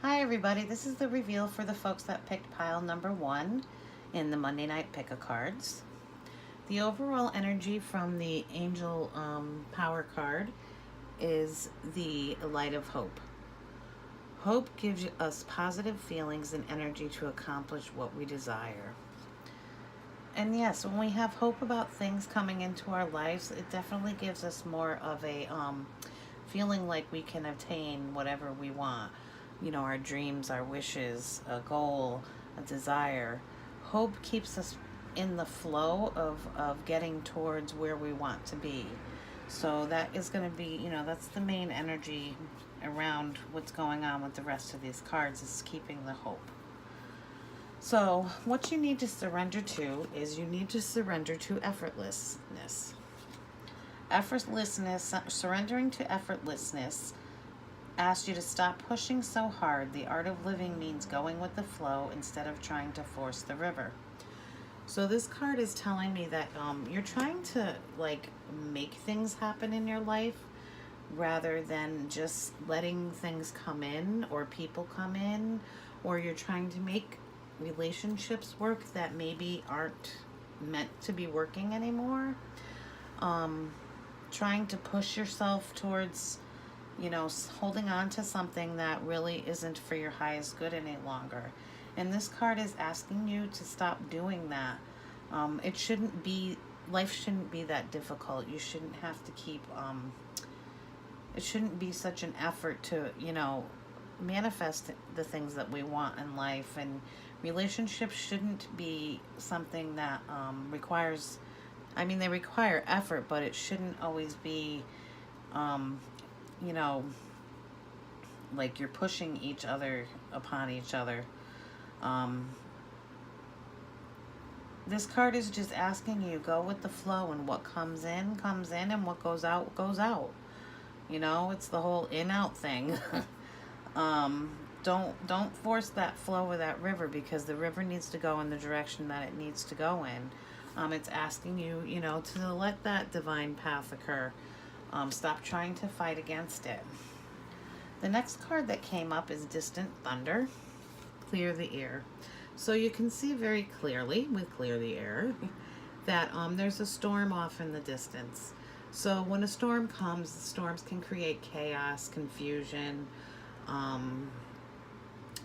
Hi everybody, this is the reveal for the folks that picked pile number 1 in the Monday Night Pick-a-Cards. The overall energy from the Angel Power card is the Light of Hope. Hope gives us positive feelings and energy to accomplish what we desire. And yes, when we have hope about things coming into our lives, it definitely gives us more of a feeling like we can obtain whatever we want. You know, our dreams, our wishes, a goal, a desire. Hope keeps us in the flow of getting towards where we want to be. So that is going to be, that's the main energy around what's going on with the rest of these cards, is keeping the hope. So what you need to surrender to is you need to surrender to effortlessness. Surrendering to effortlessness asks you to stop pushing so hard. The art of living means going with the flow instead of trying to force the river. So this card is telling me that you're trying to make things happen in your life rather than just letting things come in or people come in, or you're trying to make relationships work that maybe aren't meant to be working anymore. Trying to push yourself towards, holding on to something that really isn't for your highest good any longer. And this card is asking you to stop doing that. Life shouldn't be that difficult. You shouldn't have to keep, it shouldn't be such an effort to, manifest the things that we want in life. And relationships shouldn't be something that they require effort, but it shouldn't always be, you know, like you're pushing each other upon each other. This card is just asking you, go with the flow, and what comes in, and what goes out, goes out. It's the whole in-out thing. Don't force that flow or that river, because the river needs to go in the direction that it needs to go in. It's asking you, to let that divine path occur. Stop trying to fight against it. The next card that came up is Distant Thunder. Clear the air. So you can see very clearly with Clear the Air that there's a storm off in the distance. So when a storm comes, the storms can create chaos, confusion.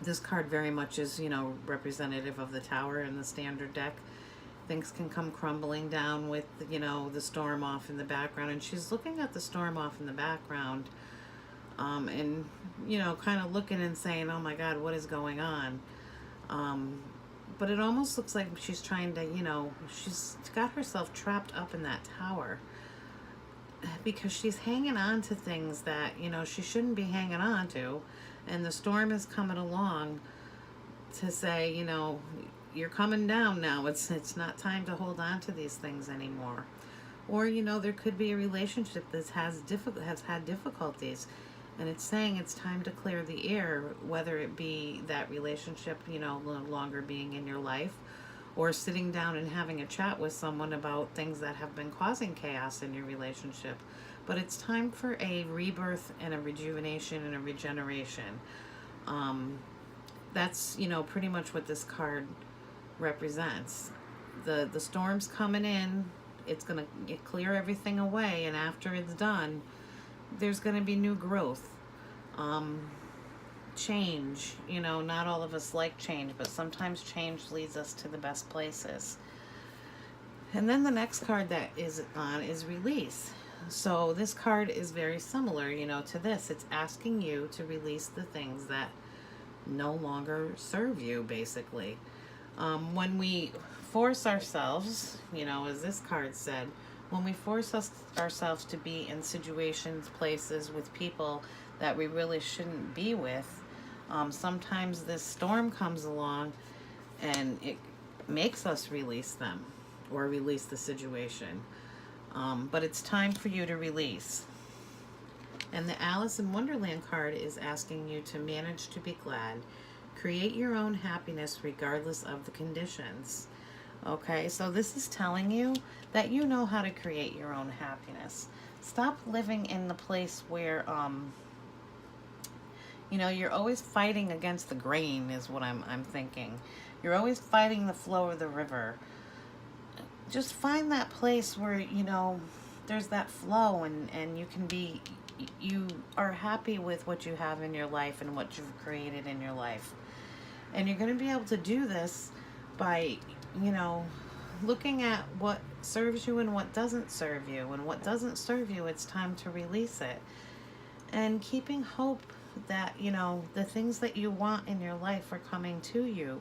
This card very much is, representative of the Tower in the standard deck. Things can come crumbling down with, the storm off in the background. And she's looking at the storm off in the background, and, kind of looking and saying, oh my God, what is going on? But it almost looks like she's trying to, she's got herself trapped up in that tower, because she's hanging on to things that, she shouldn't be hanging on to. And the storm is coming along to say, you're coming down now. It's not time to hold on to these things anymore. Or, there could be a relationship that has had difficulties, and it's saying it's time to clear the air, whether it be that relationship, no longer being in your life, or sitting down and having a chat with someone about things that have been causing chaos in your relationship. But it's time for a rebirth and a rejuvenation and a regeneration. That's, pretty much what this card represents. The storm's coming in. It's going to clear everything away, and after it's done, there's going to be new growth. Change. Not all of us like change, but sometimes change leads us to the best places. And then the next card that is on is Release. So this card is very similar, to this. It's asking you to release the things that no longer serve you, basically. When we force ourselves, as this card said, when we force ourselves to be in situations, places, with people that we really shouldn't be with, sometimes this storm comes along and it makes us release them or release the situation. But it's time for you to release. And the Alice in Wonderland card is asking you to manage to be glad. Create your own happiness regardless of the conditions. Okay, so this is telling you that you know how to create your own happiness. Stop living in the place where You know, you're always fighting against the grain is what I'm thinking. You're always fighting the flow of the river. Just find that place where, you know, there's that flow, and you can be, you are happy with what you have in your life and what you've created in your life. And you're going to be able to do this by, you know, looking at what serves you and what doesn't serve you. And what doesn't serve you, it's time to release it. And keeping hope that, you know, the things that you want in your life are coming to you.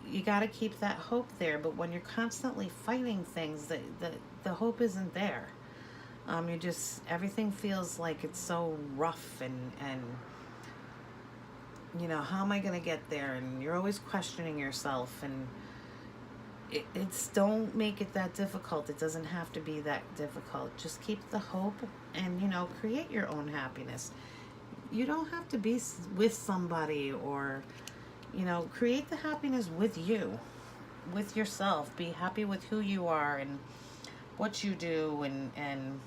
You got to keep that hope there. But when you're constantly fighting things, the hope isn't there. You just, everything feels like it's so rough, and you know, how am I going to get there? And you're always questioning yourself, and it's, don't make it that difficult. It doesn't have to be that difficult. Just keep the hope, and, you know, create your own happiness. You don't have to be with somebody, or, you know, create the happiness with you, with yourself. Be happy with who you are and what you do, and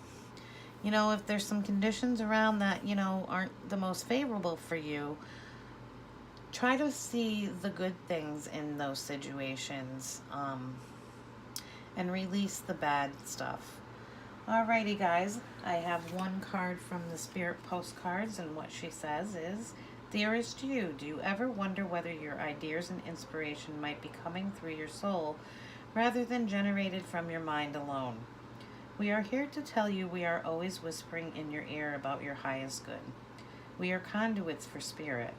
you know, if there's some conditions around that, you know, aren't the most favorable for you, try to see the good things in those situations, and release the bad stuff. Alrighty, guys, I have one card from the Spirit Postcards, and what she says is, Dearest you, do you ever wonder whether your ideas and inspiration might be coming through your soul rather than generated from your mind alone? We are here to tell you we are always whispering in your ear about your highest good. We are conduits for spirit,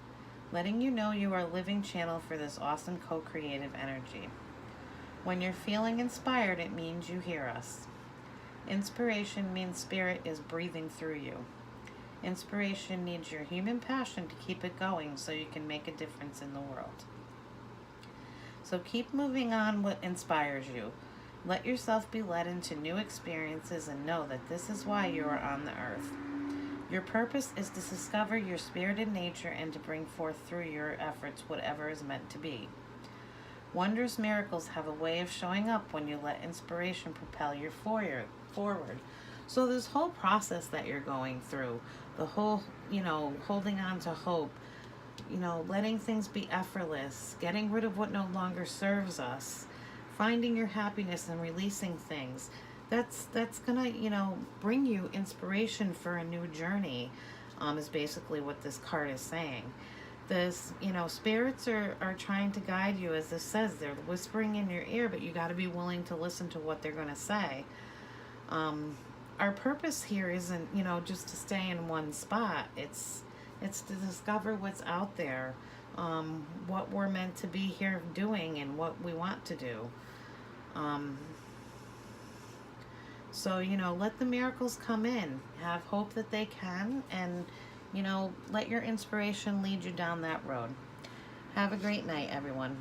letting you know you are a living channel for this awesome co-creative energy. When you're feeling inspired, it means you hear us. Inspiration means spirit is breathing through you. Inspiration needs your human passion to keep it going so you can make a difference in the world. So keep moving on what inspires you. Let yourself be led into new experiences, and know that this is why you are on the earth. Your purpose is to discover your spirited nature and to bring forth through your efforts whatever is meant to be. Wondrous miracles have a way of showing up when you let inspiration propel you forward. So this whole process that you're going through, the whole, you know, holding on to hope, you know, letting things be effortless, getting rid of what no longer serves us, finding your happiness and releasing things, that's gonna, you know, bring you inspiration for a new journey, is basically what this card is saying. This, you know, spirits are trying to guide you, as this says. They're whispering in your ear, but you got to be willing to listen to what they're going to say. Our purpose here isn't, you know, just to stay in one spot. It's to discover what's out there, what we're meant to be here doing, and what we want to do. So, you know, let the miracles come in. Have hope that they can, and, you know, let your inspiration lead you down that road. Have a great night, everyone.